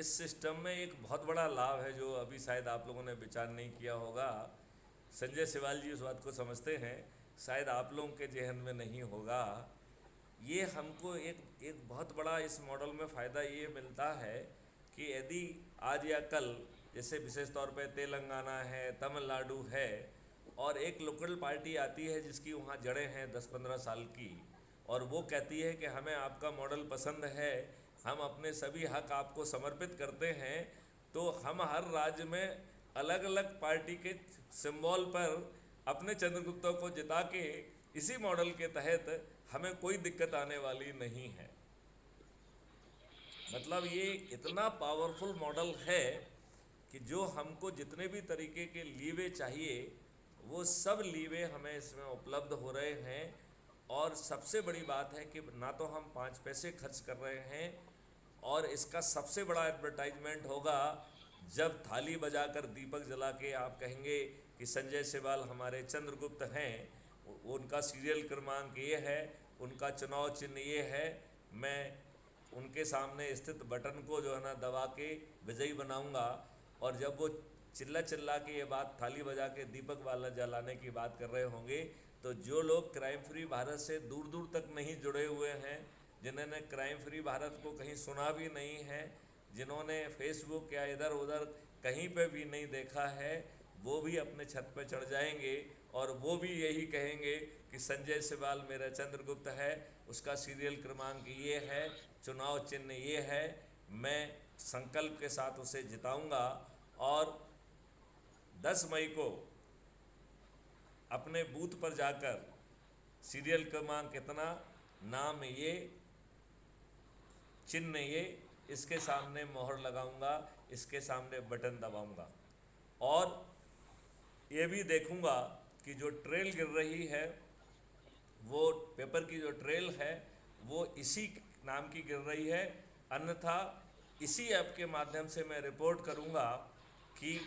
इस सिस्टम में एक बहुत बड़ा लाभ है जो अभी शायद आप लोगों ने विचार नहीं किया होगा। संजय सिवाल जी उस बात को समझते हैं, शायद आप लोगों के जहन में नहीं होगा। ये हमको एक एक बहुत बड़ा इस मॉडल में फ़ायदा ये मिलता है कि यदि आज या कल, जैसे विशेष तौर पे तेलंगाना है, तमिलनाडु है, और एक लोकल पार्टी आती है जिसकी वहाँ जड़ें हैं 10-15 साल की, और वो कहती है कि हमें आपका मॉडल पसंद है, हम अपने सभी हक आपको समर्पित करते हैं, तो हम हर राज्य में अलग अलग पार्टी के सिंबल पर अपने चंद्रगुप्तों को जिता के इसी मॉडल के तहत हमें कोई दिक्कत आने वाली नहीं है। मतलब ये इतना पावरफुल मॉडल है कि जो हमको जितने भी तरीके के लीवे चाहिए वो सब लीवे हमें इसमें उपलब्ध हो रहे हैं। और सबसे बड़ी बात है कि ना तो हम 5 पैसे खर्च कर रहे हैं, और इसका सबसे बड़ा एडवर्टाइजमेंट होगा जब थाली बजाकर दीपक जला के आप कहेंगे कि संजय सिवाल हमारे चंद्रगुप्त हैं, उनका सीरियल क्रमांक ये है, उनका चुनाव चिन्ह ये है, मैं उनके सामने स्थित बटन को जो है ना दबा के विजयी बनाऊंगा। और जब वो चिल्ला चिल्ला के ये बात थाली बजा के दीपक वाला जलाने की बात कर रहे होंगे, तो जो लोग क्राइम फ्री भारत से दूर दूर तक नहीं जुड़े हुए हैं, जिन्होंने क्राइम फ्री भारत को कहीं सुना भी नहीं है, जिन्होंने फेसबुक या इधर उधर कहीं पे भी नहीं देखा है, वो भी अपने छत पे चढ़ जाएंगे और वो भी यही कहेंगे कि संजय सिवाल मेरा चंद्रगुप्त है, उसका सीरियल क्रमांक ये है, चुनाव चिन्ह ये है, मैं संकल्प के साथ उसे जिताऊंगा। और 10 मई को अपने बूथ पर जाकर सीरियल क्रमांक कितना, नाम ये, चिन्ह ये, इसके सामने मोहर लगाऊंगा, इसके सामने बटन दबाऊंगा। और ये भी देखूंगा कि जो ट्रेल गिर रही है, वो पेपर की जो ट्रेल है वो इसी नाम की गिर रही है, अन्यथा इसी ऐप के माध्यम से मैं रिपोर्ट करूंगा कि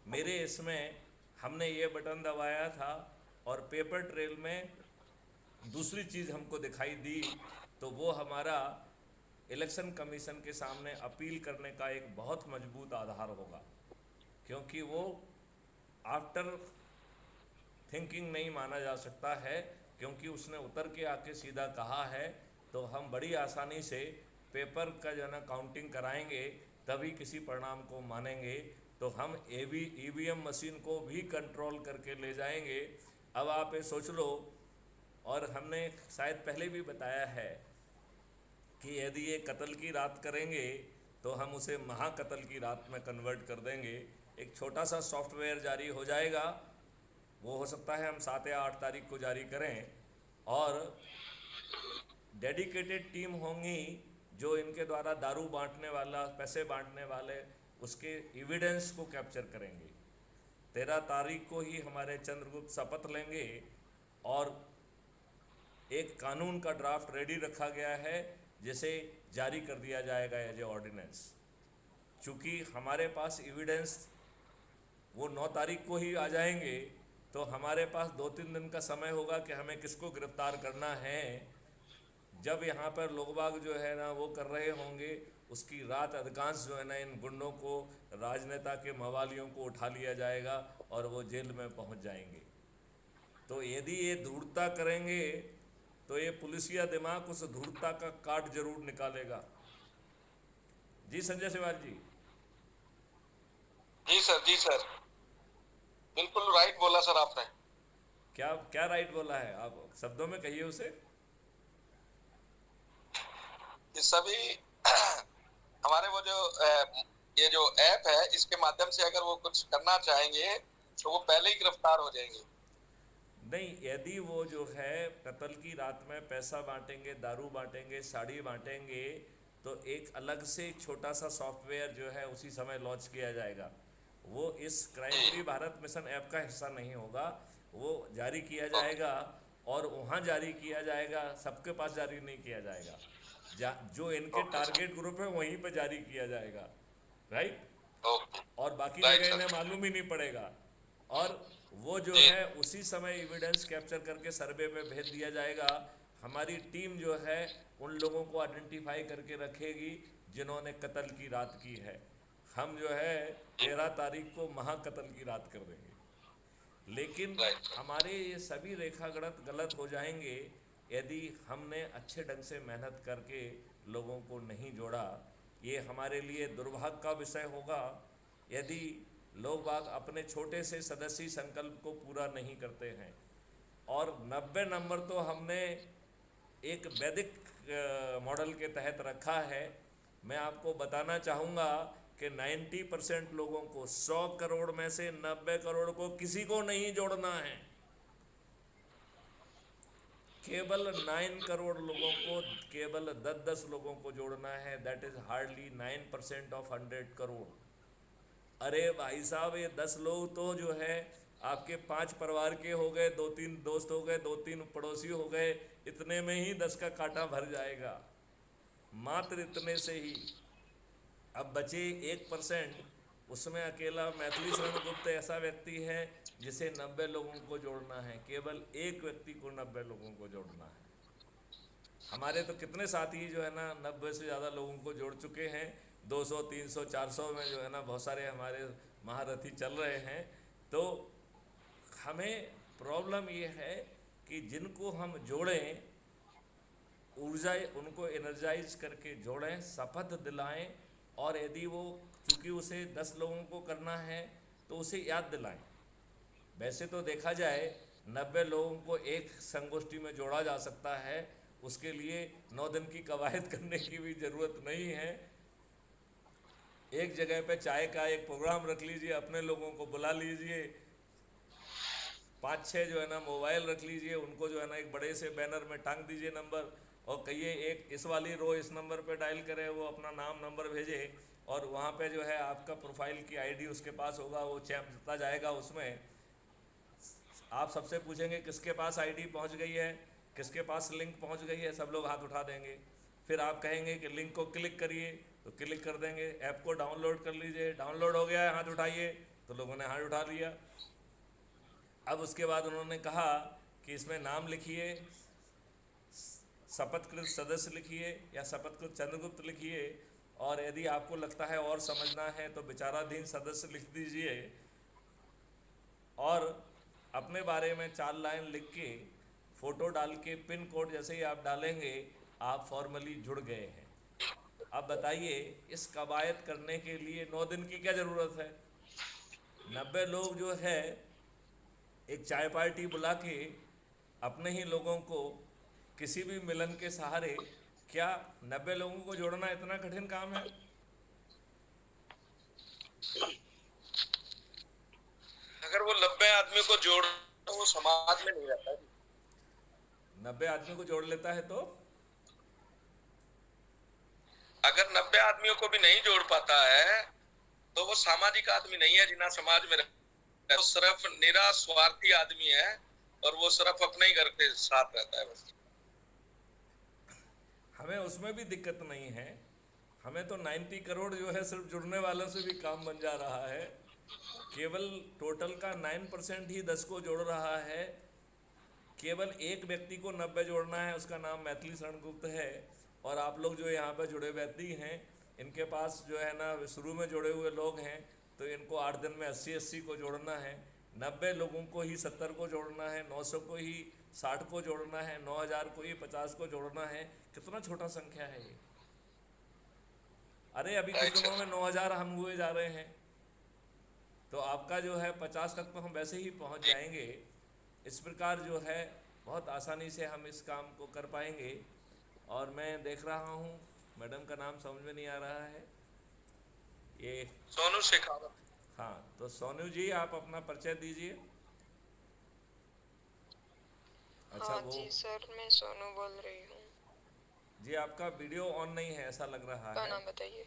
मेरे इसमें हमने ये बटन दबाया था और पेपर ट्रेल में दूसरी चीज़ हमको दिखाई दी। तो वो हमारा इलेक्शन कमीशन के सामने अपील करने का एक बहुत मजबूत आधार होगा, क्योंकि वो आफ्टर थिंकिंग नहीं माना जा सकता है, क्योंकि उसने उतर के आके सीधा कहा है। तो हम बड़ी आसानी से पेपर का जो है ना काउंटिंग कराएंगे, तभी किसी परिणाम को मानेंगे। तो हम ईवीएम मशीन को भी कंट्रोल करके ले जाएंगे। अब आप ये सोच लो, और हमने शायद पहले भी बताया है कि यदि ये कत्ल की रात करेंगे तो हम उसे महाकत्ल की रात में कन्वर्ट कर देंगे। एक छोटा सा सॉफ्टवेयर जारी हो जाएगा, वो हो सकता है हम 7 या 8 तारीख को जारी करें, और डेडिकेटेड टीम होंगी जो इनके द्वारा दारू बांटने वाला, पैसे बांटने वाले, उसके एविडेंस को कैप्चर करेंगे। 13 तारीख को ही हमारे चंद्रगुप्त शपथ लेंगे, और एक कानून का ड्राफ्ट रेडी रखा गया है जिसे जारी कर दिया जाएगा एज ए ऑर्डिनेंस। चूँकि हमारे पास एविडेंस वो 9 तारीख को ही आ जाएंगे, तो हमारे पास 2-3 दिन का समय होगा कि हमें किसको गिरफ्तार करना है। जब यहाँ पर लोग बाग जो है ना वो कर रहे होंगे, उसकी रात अधिकांश जो है ना इन गुंडों को, राजनेता के मवालियों को उठा लिया जाएगा और वो जेल में पहुँच जाएंगे। तो यदि ये धूर्तता करेंगे तो ये पुलिसिया दिमाग उस धूर्तता का काट जरूर निकालेगा। जी संजय सिवाल जी। जी सर, जी सर, बिल्कुल राइट बोला सर आपने। क्या क्या राइट बोला है, आप शब्दों में कहिए उसे। ये सभी हमारे वो जो ये जो ऐप है, इसके माध्यम से अगर वो कुछ करना चाहेंगे तो वो पहले ही गिरफ्तार हो जाएंगे। नहीं, यदि वो जो है कत्ल की रात में पैसा बांटेंगे, दारू बांटेंगे, साड़ी बांटेंगे, तो एक अलग से एक छोटा सा सॉफ्टवेयर जो है उसी समय लॉन्च किया जाएगा। वो इस crime free Bharat mission app का हिस्सा नहीं होगा, वो जारी किया ओके, जाएगा, और वहाँ जारी किया जाएगा, सबके पास जारी नहीं किया जाएगा। जो इनके ओके सर, टारगेट ग्रुप है वहीं पर जारी किया जाएगा, राइट। ओके, और बाकी राइट जगह सर। इन्हें मालूम ही नहीं पड़ेगा। और वो जो जी, है उसी समय एविडेंस कैप्चर करके सर्वे पे भेज दिया जाएगा। हमारी टीम जो है उन लोगों को आइडेंटिफाई करके रखेगी जिन्होंने कत्ल की रात की है। हम जो है 13 तारीख को महाकत्ल की रात कर देंगे। लेकिन राइट। हमारे ये सभी रेखा गलत हो जाएंगे यदि हमने अच्छे ढंग से मेहनत करके लोगों को नहीं जोड़ा। ये हमारे लिए दुर्भाग्य का विषय होगा यदि लोग बाग अपने छोटे से सदस्यी संकल्प को पूरा नहीं करते हैं। और 90 नंबर तो हमने एक वैदिक मॉडल के तहत रखा है। मैं आपको बताना चाहूँगा कि 90% लोगों को, 100 करोड़ में से 90 करोड़ को किसी को नहीं जोड़ना है। केवल 9 करोड़ लोगों को, केवल 10-10 लोगों को जोड़ना है। That is hardly 9% of 100 crore. अरे भाई साहब, ये 10 लोग तो जो है आपके 5 परिवार के हो गए, 2-3 दोस्त हो गए, 2-3 पड़ोसी हो गए, इतने में ही 10 का कांटा भर जाएगा, मात्र इतने से ही। अब बचे 1%, उसमें अकेला मैथिली शरण गुप्त ऐसा व्यक्ति है जिसे 90 लोगों को जोड़ना है। केवल एक व्यक्ति को 90 लोगों को जोड़ना है। हमारे तो कितने साथी जो है ना 90 से ज़्यादा लोगों को जोड़ चुके हैं। 200, 300, 400 में जो है ना बहुत सारे हमारे महारथी चल रहे हैं। तो हमें प्रॉब्लम ये है कि जिनको हम जोड़ें, ऊर्जा उनको एनर्जाइज करके जोड़ें, शपथ दिलाएं, और यदि वो, चूँकि उसे 10 लोगों को करना है तो उसे याद दिलाएं। वैसे तो देखा जाए 90 लोगों को एक संगोष्ठी में जोड़ा जा सकता है, उसके लिए 9 दिन की कवायद करने की भी ज़रूरत नहीं है। एक जगह पे चाय का एक प्रोग्राम रख लीजिए, अपने लोगों को बुला लीजिए, 5-6 जो है ना मोबाइल रख लीजिए, उनको जो है ना एक बड़े से बैनर में टांग दीजिए नंबर, और कहिए एक इस वाली रो इस नंबर पे डायल करे, वो अपना नाम नंबर भेजे, और वहाँ पे जो है आपका प्रोफाइल की आईडी उसके पास होगा, वो चलता जाएगा। उसमें आप सबसे पूछेंगे किसके पास आईडी पहुँच गई है, किसके पास लिंक पहुँच गई है, सब लोग हाथ उठा देंगे। फिर आप कहेंगे कि लिंक को क्लिक करिए, तो क्लिक कर देंगे। ऐप को डाउनलोड कर लीजिए, डाउनलोड हो गया है, हाथ उठाइए, तो लोगों ने हाथ उठा लिया। अब उसके बाद उन्होंने कहा कि इसमें नाम लिखिए, शपथकृत सदस्य लिखिए या शपथकृत चंद्रगुप्त लिखिए, और यदि आपको लगता है और समझना है तो विचाराधीन सदस्य लिख दीजिए, और अपने बारे में 4 लाइन लिख के फ़ोटो डाल के पिन कोड जैसे ही आप डालेंगे, आप फॉर्मली जुड़ गए हैं। अब बताइए, इस कवायद करने के लिए 9 दिन की क्या ज़रूरत है? 90 लोग जो है एक चाय पार्टी बुला के अपने ही लोगों को किसी भी मिलन के सहारे, क्या 90 लोगों को जोड़ना इतना कठिन काम है? अगर वो 90 आदमी को जोड़ तो वो समाज में नहीं रहता। 90 आदमी को जोड़ लेता है तो अगर 90 आदमियों को भी नहीं जोड़ पाता है तो वो सामाजिक आदमी नहीं है, जिना समाज में रहता है। वो सिर्फ निरा स्वार्थी आदमी है, और वो सिर्फ अपने ही घर के साथ रहता है बस। हमें उसमें भी दिक्कत नहीं है। हमें तो 90 करोड़ जो है सिर्फ जुड़ने वालों से भी काम बन जा रहा है। केवल टोटल का 9% ही 10 को जोड़ रहा है। केवल एक व्यक्ति को 90 जोड़ना है, उसका नाम मैथिली शरण गुप्त है। और आप लोग जो यहाँ पे जुड़े व्यक्ति हैं, इनके पास जो है ना शुरू में जुड़े हुए लोग हैं, तो इनको 8 दिन में 80-80 को जोड़ना है। 90 लोगों को ही 70 को जोड़ना है, 900 को ही 60 को जोड़ना है, 9000 को ही 50 को जोड़ना है। कितना छोटा संख्या है ये। अरे अभी कुछ दिनों में 9000 हम हुए जा रहे हैं, तो आपका जो है 50 तक तो हम वैसे ही पहुंच जाएंगे। इस प्रकार जो है बहुत आसानी से हम इस काम को कर पाएंगे। और मैं देख रहा हूँ मैडम का नाम समझ में नहीं आ रहा है, ये सोनू शेखावत। हाँ, तो सोनू जी आप अपना परिचय दीजिए। अच्छा, हाँ वो जी सर, मैं सोनू बोल रही हूँ। जी आपका वीडियो ऑन नहीं है ऐसा लग रहा का है। नाम बताइए।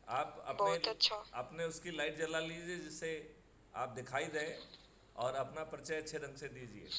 आप बहुत अच्छा। अपने उसकी लाइट जला लीजिए जिससे आप दिखाई दें, और अपना परिचय अच्छे ढंग से दीजिए।